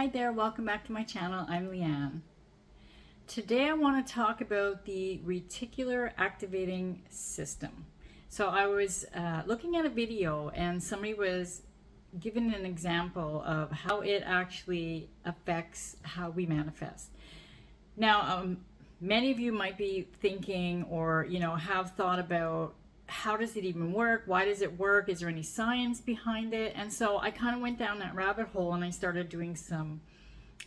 Hi there, welcome back to my channel. I'm Leanne. Today I want to talk about the reticular activating system. So I was looking at a video and somebody was giving an example of how it actually affects how we manifest. Now, many of you might be thinking or have thought about, how does it even work? Why does it work? Is there any science behind it? And so I kind of went down that rabbit hole and I started doing some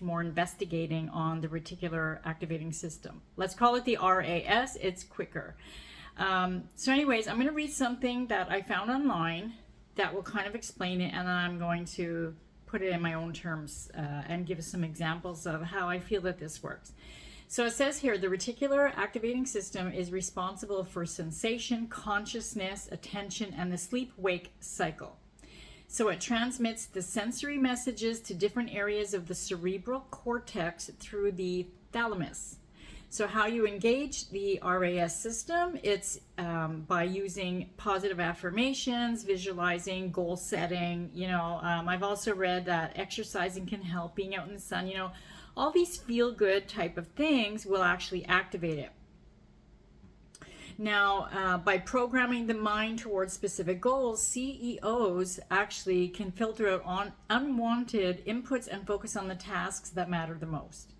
more investigating on the reticular activating system. Let's call it the RAS, it's quicker. So anyways, I'm going to read something that I found online that will kind of explain it, and then I'm going to put it in my own terms and give some examples of how I feel that this works. So it says here, the reticular activating system is responsible for sensation, consciousness, attention, and the sleep-wake cycle. So it transmits the sensory messages to different areas of the cerebral cortex through the thalamus. So how you engage the RAS system, it's by using positive affirmations, visualizing, goal setting. I've also read that exercising can help, being out in the sun, all these feel-good type of things will actually activate it. Now, by programming the mind towards specific goals, CEOs actually can filter out unwanted inputs and focus on the tasks that matter the most.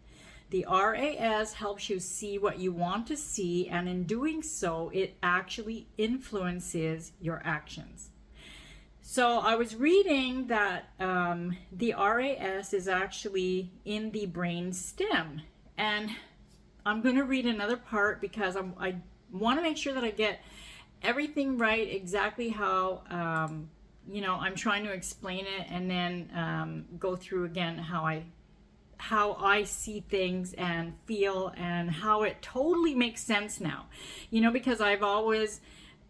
The RAS helps you see what you want to see, and in doing so, it actually influences your actions. So I was reading that the RAS is actually in the brain stem, and I'm going to read another part because I want to make sure that I get everything right, exactly how I'm trying to explain it, and then go through again how I see things and feel, and how it totally makes sense now. Because I've always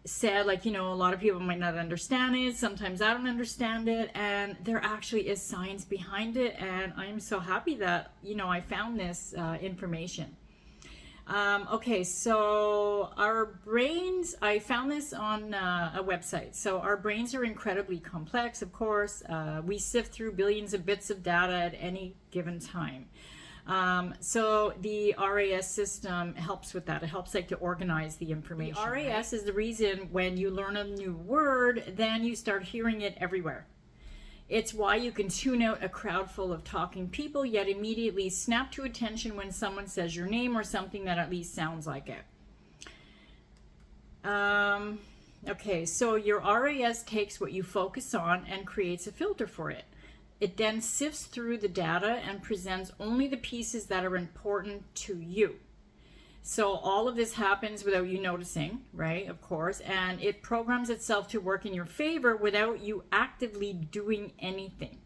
said, a lot of people might not understand it, sometimes I don't understand it, and there actually is science behind it, and I'm so happy that I found this information. Okay, so our brains, I found this on a website. So our brains are incredibly complex, of course. We sift through billions of bits of data at any given time. So the RAS system helps with that. It helps to organize the information. The RAS is the reason when you learn a new word, then you start hearing it everywhere. It's why you can tune out a crowd full of talking people, yet immediately snap to attention when someone says your name or something that at least sounds like it. Okay, so your RAS takes what you focus on and creates a filter for it. It then sifts through the data and presents only the pieces that are important to you. So all of this happens without you noticing, right? Of course, and it programs itself to work in your favor without you actively doing anything.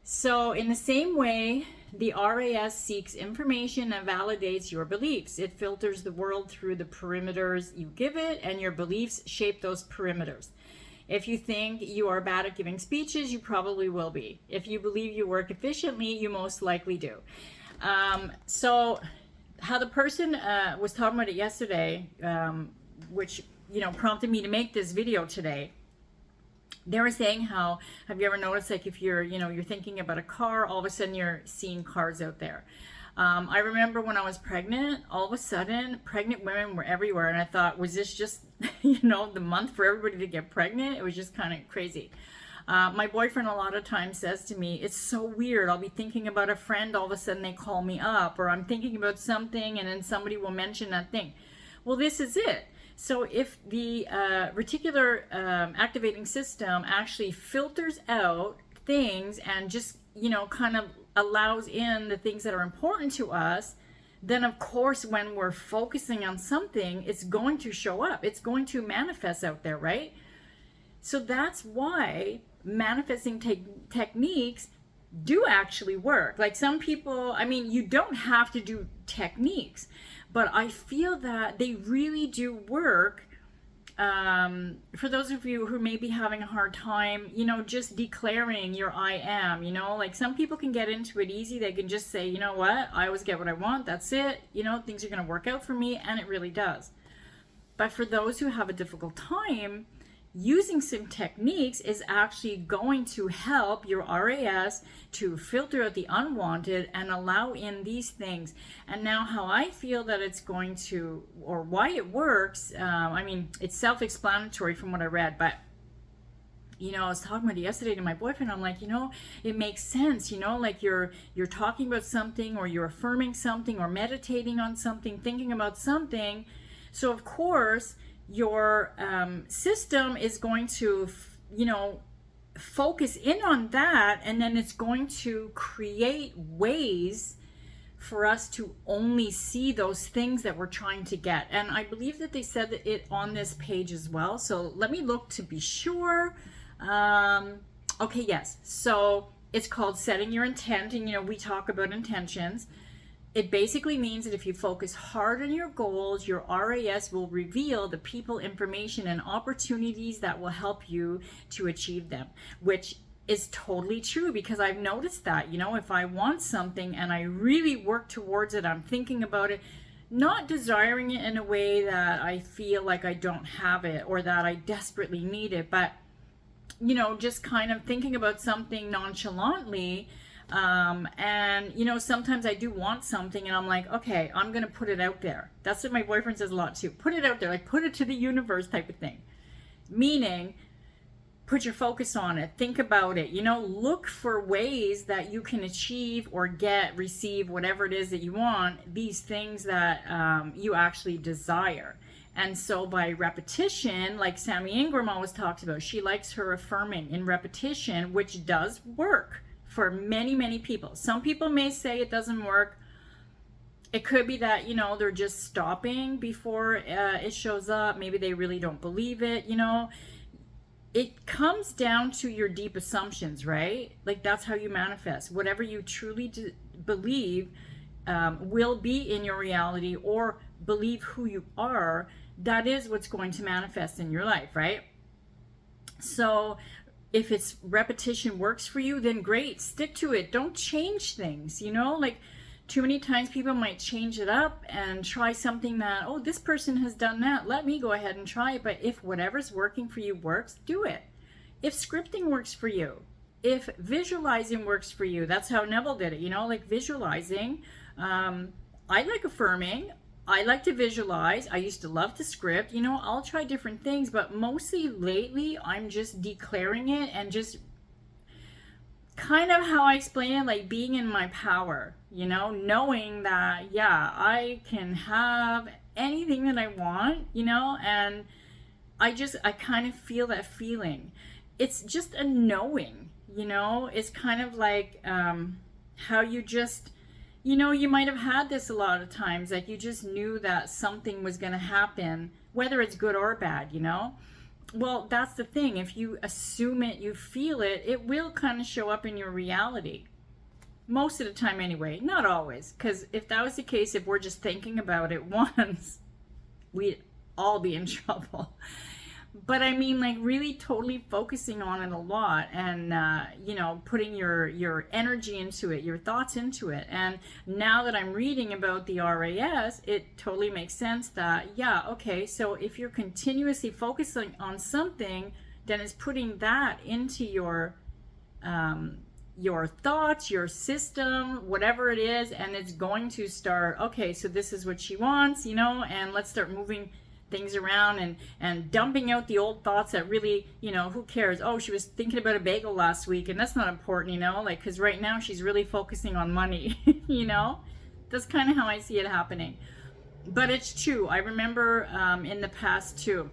So in the same way, the RAS seeks information and validates your beliefs. It filters the world through the perimeters you give it, and your beliefs shape those perimeters. If you think you are bad at giving speeches, you probably will be. If you believe you work efficiently, you most likely do. So how the person was talking about it yesterday, which prompted me to make this video today. They were saying how, have you ever noticed, if you're you're thinking about a car, all of a sudden you're seeing cars out there. I remember when I was pregnant, all of a sudden pregnant women were everywhere, and I thought, was this just the month for everybody to get pregnant? It was just kind of crazy. My boyfriend a lot of times says to me, it's so weird. I'll be thinking about a friend, all of a sudden they call me up, or I'm thinking about something and then somebody will mention that thing. Well, this is it. So if the reticular activating system actually filters out things and just, kind of allows in the things that are important to us, then of course when we're focusing on something, it's going to show up. It's going to manifest out there, right? So that's why manifesting techniques do actually work. Some people, you don't have to do techniques, but I feel that they really do work. For those of you who may be having a hard time, just declaring your I am, some people can get into it easy. They can just say, you know what, I always get what I want. That's it. Things are going to work out for me. And it really does. But for those who have a difficult time, using some techniques is actually going to help your RAS to filter out the unwanted and allow in these things. And now how I feel that it's going to, or why it works, I mean, it's self-explanatory from what I read, but you know, I was talking about it yesterday to my boyfriend. I'm like, you know, it makes sense, you know, like you're talking about something, or you're affirming something, or meditating on something, thinking about something. So of course, your system is going to, you know, focus in on that, and then it's going to create ways for us to only see those things that we're trying to get. And I believe that they said that it on this page as well. So let me look to be sure. Okay, yes. So it's called setting your intent. And, you know, we talk about intentions. It basically means that if you focus hard on your goals, your RAS will reveal the people, information, and opportunities that will help you to achieve them, which is totally true, because I've noticed that, you know, if I want something and I really work towards it, I'm thinking about it, not desiring it in a way that I feel like I don't have it or that I desperately need it, but, you know, just kind of thinking about something nonchalantly. And you know, sometimes I do want something and I'm like, okay, I'm gonna put it out there. That's what my boyfriend says a lot too. Put it out there, like put it to the universe type of thing. Meaning, put your focus on it, think about it, you know, look for ways that you can achieve or get, receive, whatever it is that you want, these things that you actually desire. And so by repetition, like Sammy Ingram always talks about, she likes her affirming in repetition, which does work for many, many people. Some people may say it doesn't work. It could be that, you know, they're just stopping before it shows up. Maybe they really don't believe it, you know. It comes down to your deep assumptions, right? Like that's how you manifest. Whatever you truly believe will be in your reality, or believe who you are, that is what's going to manifest in your life, right? So if it's repetition works for you, then great, stick to it. Don't change things, you know, like too many times people might change it up and try something that, oh, this person has done that, let me go ahead and try it. But if whatever's working for you works, do it. If scripting works for you, if visualizing works for you, that's how Neville did it, you know, like visualizing. I like affirming. I like to visualize. I used to love to script. You know, I'll try different things, but mostly lately I'm just declaring it and just kind of how I explain it, like being in my power, you know, knowing that, yeah, I can have anything that I want, you know, and I kind of feel that feeling. It's just a knowing, you know, it's kind of like how you just, you know, you might have had this a lot of times, like you just knew that something was going to happen, whether it's good or bad, you know? Well, that's the thing. If you assume it, you feel it, it will kind of show up in your reality. Most of the time anyway, not always. Because if that was the case, if we're just thinking about it once, we'd all be in trouble. But I mean, like really totally focusing on it a lot, and you know, putting your energy into it, your thoughts into it. And now that I'm reading about the RAS, it totally makes sense that, yeah, okay, so if you're continuously focusing on something, then it's putting that into your thoughts, your system, whatever it is, and it's going to start, okay, so this is what she wants, you know, and let's start moving things around and dumping out the old thoughts that really, you know, who cares? Oh, she was thinking about a bagel last week, and that's not important, you know, like, because right now she's really focusing on money, you know. That's kind of how I see it happening. But it's true. I remember in the past too,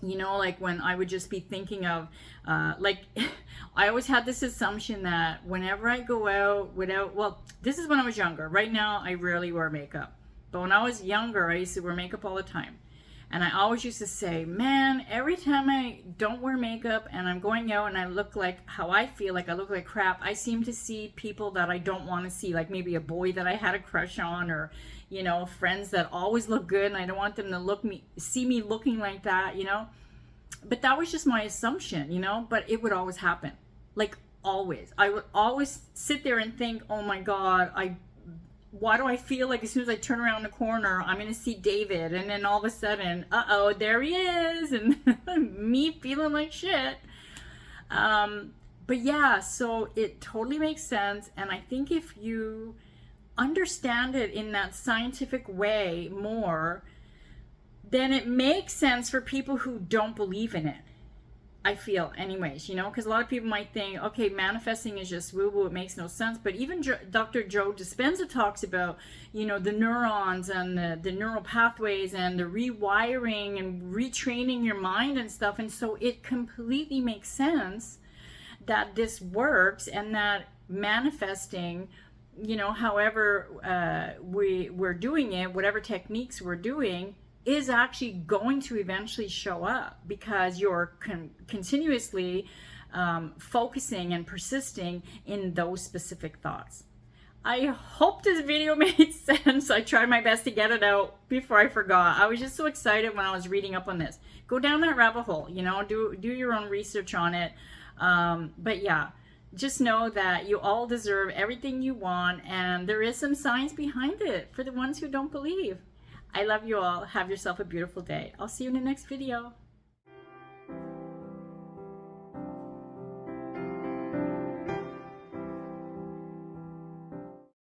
you know, like when I would just be thinking of like I always had this assumption that whenever I go out without, well, this is when I was younger. Right now I rarely wear makeup, but when I was younger I used to wear makeup all the time. And I always used to say, man, every time I don't wear makeup and I'm going out and I look like how I feel, like I look like crap, I seem to see people that I don't want to see, like maybe a boy that I had a crush on, or, you know, friends that always look good and I don't want them to see me looking like that, you know. But that was just my assumption, you know, but it would always happen. Like always. I would always sit there and think, oh my God, why do I feel like as soon as I turn around the corner, I'm going to see David, and then all of a sudden, uh-oh, there he is, and me feeling like shit. But yeah, so it totally makes sense. And I think if you understand it in that scientific way more, then it makes sense for people who don't believe in it. I feel anyways, you know, because a lot of people might think, okay, manifesting is just woo-woo, it makes no sense. But even Dr. Joe Dispenza talks about, you know, the neurons and the neural pathways and the rewiring and retraining your mind and stuff. And so it completely makes sense that this works, and that manifesting, you know, however we're doing it, whatever techniques we're doing, is actually going to eventually show up, because you're continuously focusing and persisting in those specific thoughts. I hope this video made sense. I tried my best to get it out before I forgot. I was just so excited when I was reading up on this. Go down that rabbit hole, you know, do your own research on it. But yeah, just know that you all deserve everything you want, and there is some science behind it for the ones who don't believe. I love you all. Have yourself a beautiful day. I'll see you in the next video.